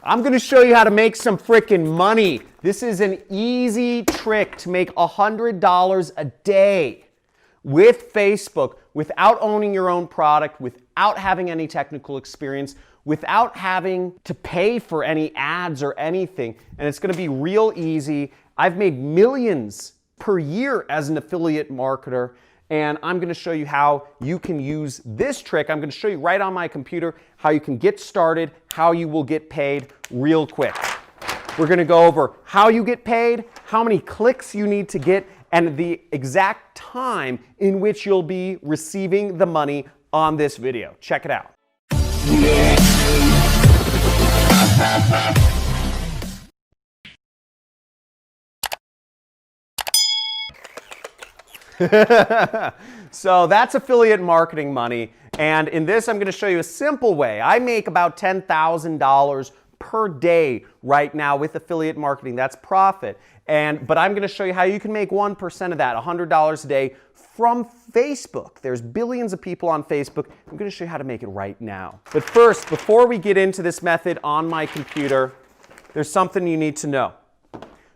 I'm going to show you how to make some freaking money. This is an easy trick to make $100 a day with Facebook without owning your own product, without having any technical experience, without having to pay for any ads or anything. And it's going to be real easy. I've made millions per year as an affiliate marketer. And I'm going to show you how you can use this trick. I'm going to show you right on my computer how you can get started, how you will get paid real quick. We're going to go over how you get paid, how many clicks you need to get, and the exact time in which you'll be receiving the money on this video. Check it out. So that's affiliate marketing money, and in this I'm going to show you a simple way. I make about $10,000 per day right now with affiliate marketing. That's profit. But I'm going to show you how you can make 1% of that, $100 a day from Facebook. There's billions of people on Facebook. I'm going to show you how to make it right now. But first, before we get into this method on my computer, there's something you need to know.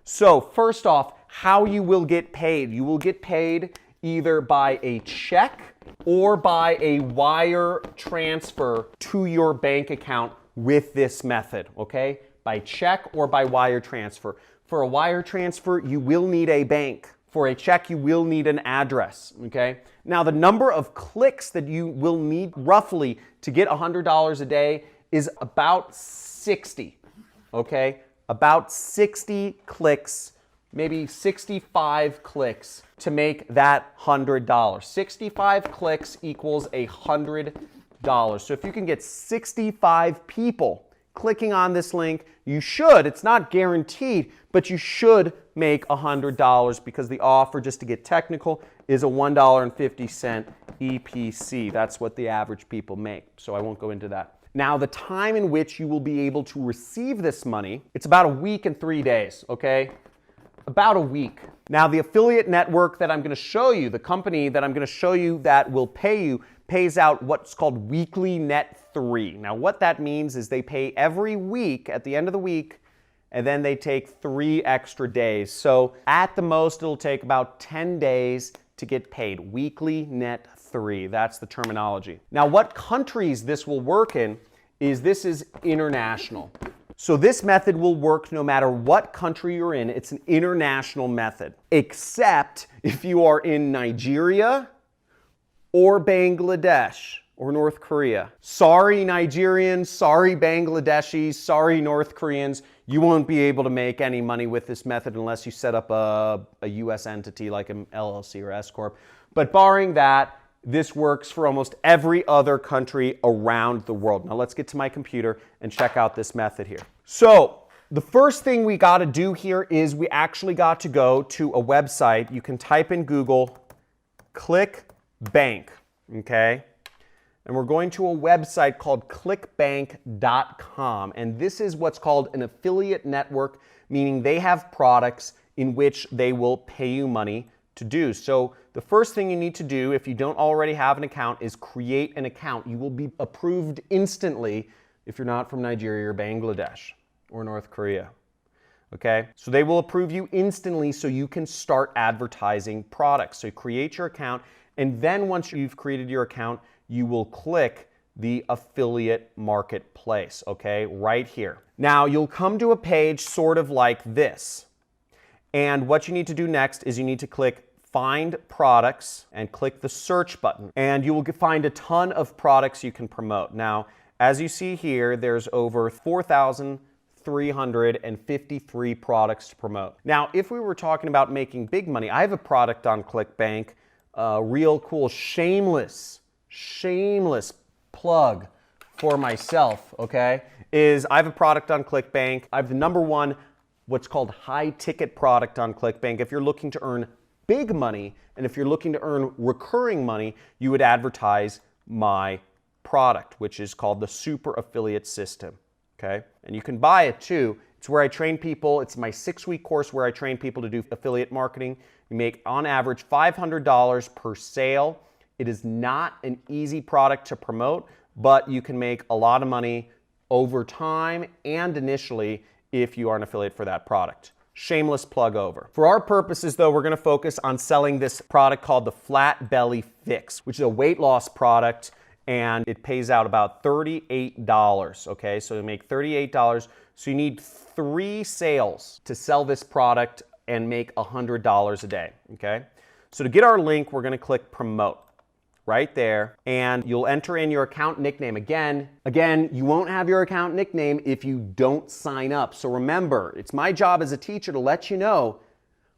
So first off, how you will get paid. You will get paid either by a check or by a wire transfer to your bank account with this method, okay? By check or by wire transfer. For a wire transfer, you will need a bank. For a check, you will need an address, okay? Now, the number of clicks that you will need roughly to get $100 a day is about 60, okay? About 60 clicks, maybe 65 clicks to make that $100. 65 clicks equals $100. So if you can get 65 people clicking on this link, you should, it's not guaranteed, but you should make $100 because the offer, just to get technical, is a $1.50 EPC. That's what the average people make, so I won't go into that. Now, the time in which you will be able to receive this money, it's about a week and 3 days, okay? About a week. Now, the affiliate network that I'm going to show you, the company that I'm going to show you that will pay you, pays out what's called weekly net 3. Now, what that means is they pay every week at the end of the week, and then they take 3 extra days. So at the most, it'll take about 10 days to get paid. Weekly net 3. That's the terminology. Now, what countries this will work in is this is international. So this method will work no matter what country you're in. It's an international method, except if you are in Nigeria or Bangladesh or North Korea. Sorry, Nigerians, sorry, Bangladeshis, sorry, North Koreans. You won't be able to make any money with this method unless you set up a US entity like an LLC or S Corp. But barring that, this works for almost every other country around the world. Now let's get to my computer and check out this method here. So the first thing we got to do here is we actually got to go to a website. You can type in Google, ClickBank, okay? And we're going to a website called clickbank.com. And this is what's called an affiliate network, meaning they have products in which they will pay you money to do. So the first thing you need to do if you don't already have an account is create an account. You will be approved instantly if you're not from Nigeria or Bangladesh or North Korea. Okay? So they will approve you instantly so you can start advertising products. So you create your account, and then once you've created your account, you will click the affiliate marketplace, okay? Right here. Now you'll come to a page sort of like this. And what you need to do next is you need to click Find Products and click the search button. And you will find a ton of products you can promote. Now, as you see here, there's over 4,353 products to promote. Now, if we were talking about making big money, I have a product on ClickBank, real cool, shameless plug for myself, okay, is I have a product on ClickBank. I have the #1 what's called high ticket product on ClickBank. If you're looking to earn big money and if you're looking to earn recurring money, you would advertise my product, which is called the Super Affiliate System, okay? And you can buy it too. It's where I train people. It's my 6-week course where I train people to do affiliate marketing. You make on average $500 per sale. It is not an easy product to promote, but you can make a lot of money over time and initially if you are an affiliate for that product. Shameless plug over. For our purposes though, we're gonna focus on selling this product called the Flat Belly Fix, which is a weight loss product, and it pays out about $38, okay? So you make $38, so you need 3 sales to sell this product and make $100 a day, okay? So to get our link, we're gonna click promote right there, and you'll enter in your account nickname. Again, you won't have your account nickname if you don't sign up. So remember, it's my job as a teacher to let you know,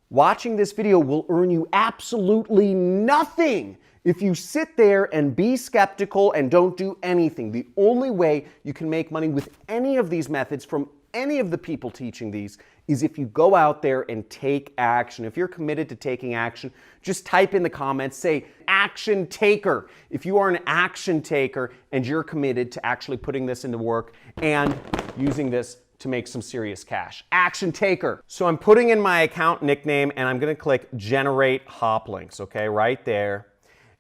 watching this video will earn you absolutely nothing if you sit there and be skeptical and don't do anything. The only way you can make money with any of these methods from any of the people teaching these is if you go out there and take action. If you're committed to taking action, just type in the comments, say action taker. If you are an action taker and you're committed to actually putting this into work and using this to make some serious cash. Action taker. So I'm putting in my account nickname and I'm gonna click generate hop links, okay, right there.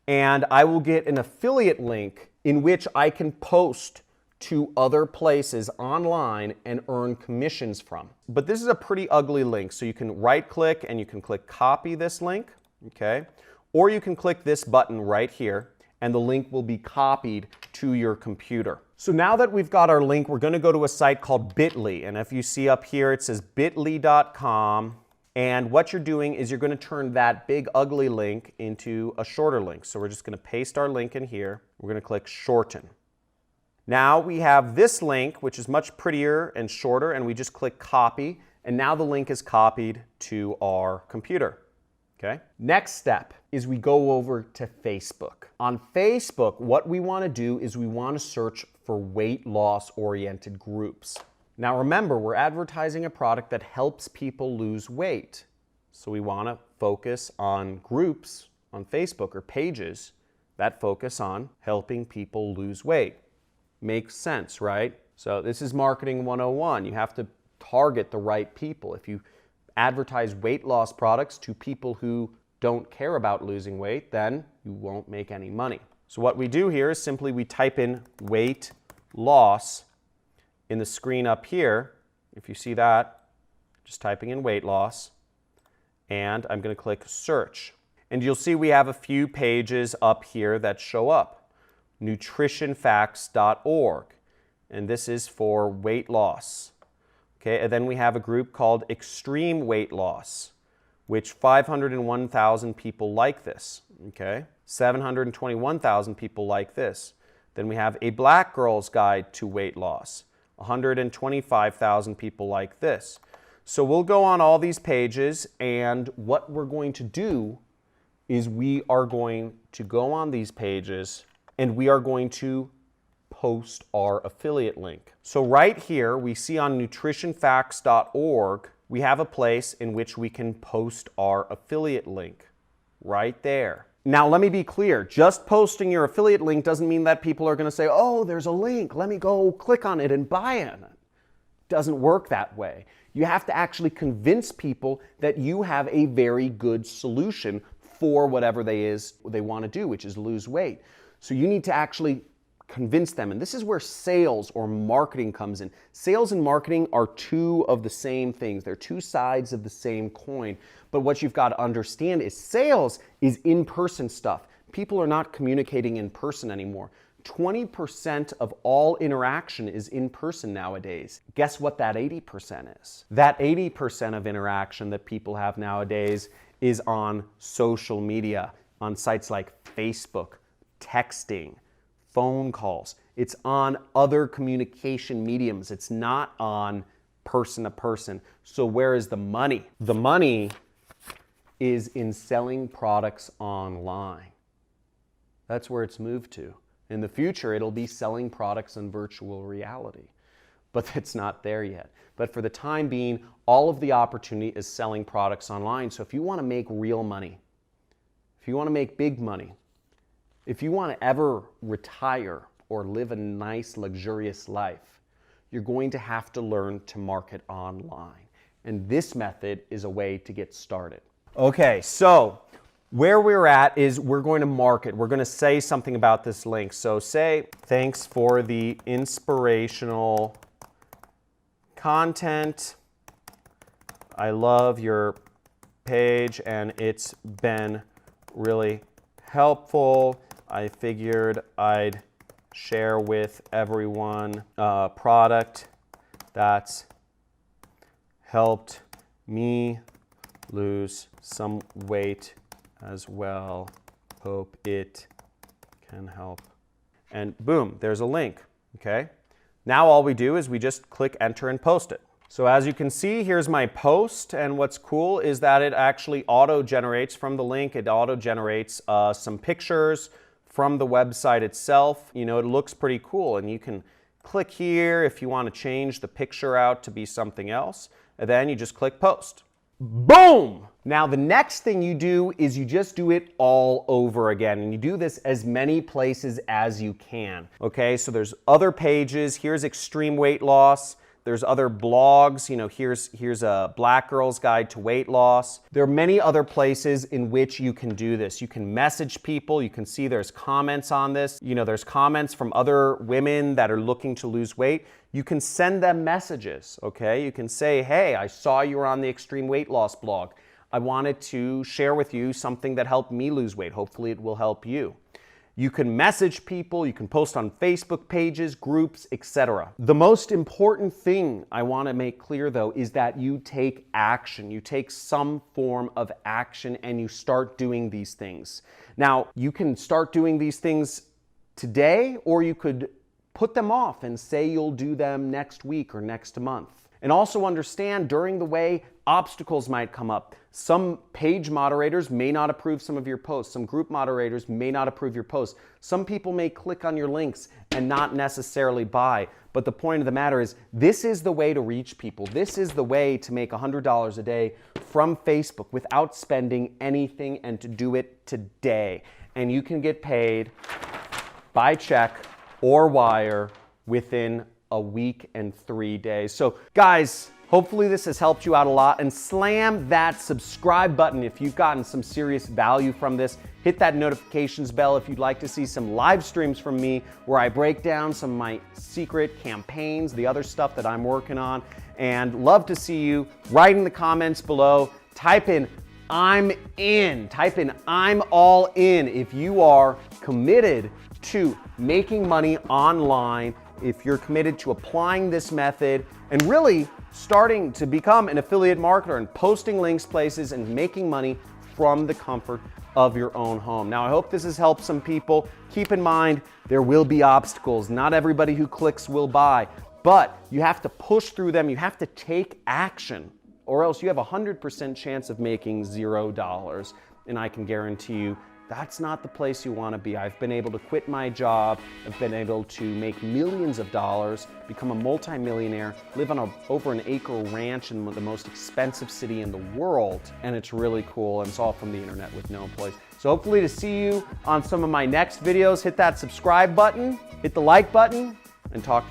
And I will get an affiliate link in which I can post to other places online and earn commissions from. But this is a pretty ugly link, so you can right click and you can click copy this link, okay? Or you can click this button right here and the link will be copied to your computer. So now that we've got our link, we're gonna go to a site called Bitly, and if you see up here it says bit.ly.com, and what you're doing is you're gonna turn that big ugly link into a shorter link. So we're just gonna paste our link in here, we're gonna click shorten. Now we have this link, which is much prettier and shorter, and we just click copy, and now the link is copied to our computer, okay? Next step is we go over to Facebook. On Facebook, what we wanna do is we wanna search for weight loss oriented groups. Now remember, we're advertising a product that helps people lose weight. So we wanna focus on groups on Facebook or pages that focus on helping people lose weight. Makes sense, right? So this is marketing 101. You have to target the right people. If you advertise weight loss products to people who don't care about losing weight, then you won't make any money. So what we do here is simply we type in weight loss in the screen up here. If you see that, just typing in weight loss, and I'm going to click search. And you'll see we have a few pages up here that show up. nutritionfacts.org, and this is for weight loss. Okay, and then we have a group called Extreme Weight Loss, which 501,000 people like this. Okay, 721,000 people like this. Then we have A Black Girl's Guide to Weight Loss, 125,000 people like this. So we'll go on all these pages, and what we're going to do is we are going to go on these pages and we are going to post our affiliate link. So right here, we see on nutritionfacts.org, we have a place in which we can post our affiliate link right there. Now, let me be clear. Just posting your affiliate link doesn't mean that people are gonna say, oh, there's a link, let me go click on it and buy it. It doesn't work that way. You have to actually convince people that you have a very good solution for whatever they want to do, which is lose weight. So you need to actually convince them. And this is where sales or marketing comes in. Sales and marketing are two of the same things. They're two sides of the same coin. But what you've got to understand is sales is in-person stuff. People are not communicating in person anymore. 20% of all interaction is in person nowadays. Guess what that 80% is? That 80% of interaction that people have nowadays is on social media, on sites like Facebook, texting, phone calls. It's on other communication mediums. It's not on person to person. So where is the money? The money is in selling products online. That's where it's moved to. In the future, it'll be selling products in virtual reality, but it's not there yet. But for the time being, all of the opportunity is selling products online. So if you want to make real money, if you want to make big money, if you want to ever retire or live a nice, luxurious life, you're going to have to learn to market online. And this method is a way to get started. Okay, so where we're at is we're going to market. We're going to say something about this link. So say, thanks for the inspirational content. I love your page and it's been really helpful. I figured I'd share with everyone a product that's helped me lose some weight as well. Hope it can help. And boom, there's a link, okay? Now all we do is we just click enter and post it. So as you can see, here's my post, and what's cool is that it actually auto-generates from the link. It auto-generates some pictures from the website itself. You know, it looks pretty cool, and you can click here if you want to change the picture out to be something else, and then you just click post. Boom! Now the next thing you do is you just do it all over again, and you do this as many places as you can. Okay, so there's other pages. Here's extreme weight loss. There's other blogs, you know, here's a Black Girl's Guide to Weight Loss. There are many other places in which you can do this. You can message people. You can see there's comments on this. You know, there's comments from other women that are looking to lose weight. You can send them messages, okay? You can say, hey, I saw you were on the Extreme Weight Loss blog. I wanted to share with you something that helped me lose weight. Hopefully it will help you. You can message people, you can post on Facebook pages, groups, etc. The most important thing I want to make clear though is that you take action. You take some form of action and you start doing these things. Now, you can start doing these things today, or you could put them off and say you'll do them next week or next month. And also understand during the way, obstacles might come up. Some page moderators may not approve some of your posts. Some group moderators may not approve your posts. Some people may click on your links and not necessarily buy. But the point of the matter is, this is the way to reach people. This is the way to make $100 a day from Facebook without spending anything, and to do it today. And you can get paid by check or wire within a week and 3 days. So guys, hopefully this has helped you out a lot, and slam that subscribe button if you've gotten some serious value from this. Hit that notifications bell if you'd like to see some live streams from me where I break down some of my secret campaigns, the other stuff that I'm working on, and love to see you. Write in the comments below, type in I'm in, type in I'm all in if you are committed to making money online, if you're committed to applying this method and really starting to become an affiliate marketer and posting links places and making money from the comfort of your own home. Now, I hope this has helped some people. Keep in mind, there will be obstacles. Not everybody who clicks will buy, but you have to push through them. You have to take action, or else you have a 100% chance of making $0. And I can guarantee you, that's not the place you want to be. I've been able to quit my job. I've been able to make millions of dollars, become a multimillionaire, live on over an acre ranch in the most expensive city in the world. And it's really cool. And it's all from the internet with no employees. So hopefully to see you on some of my next videos. Hit that subscribe button, hit the like button, and talk to you.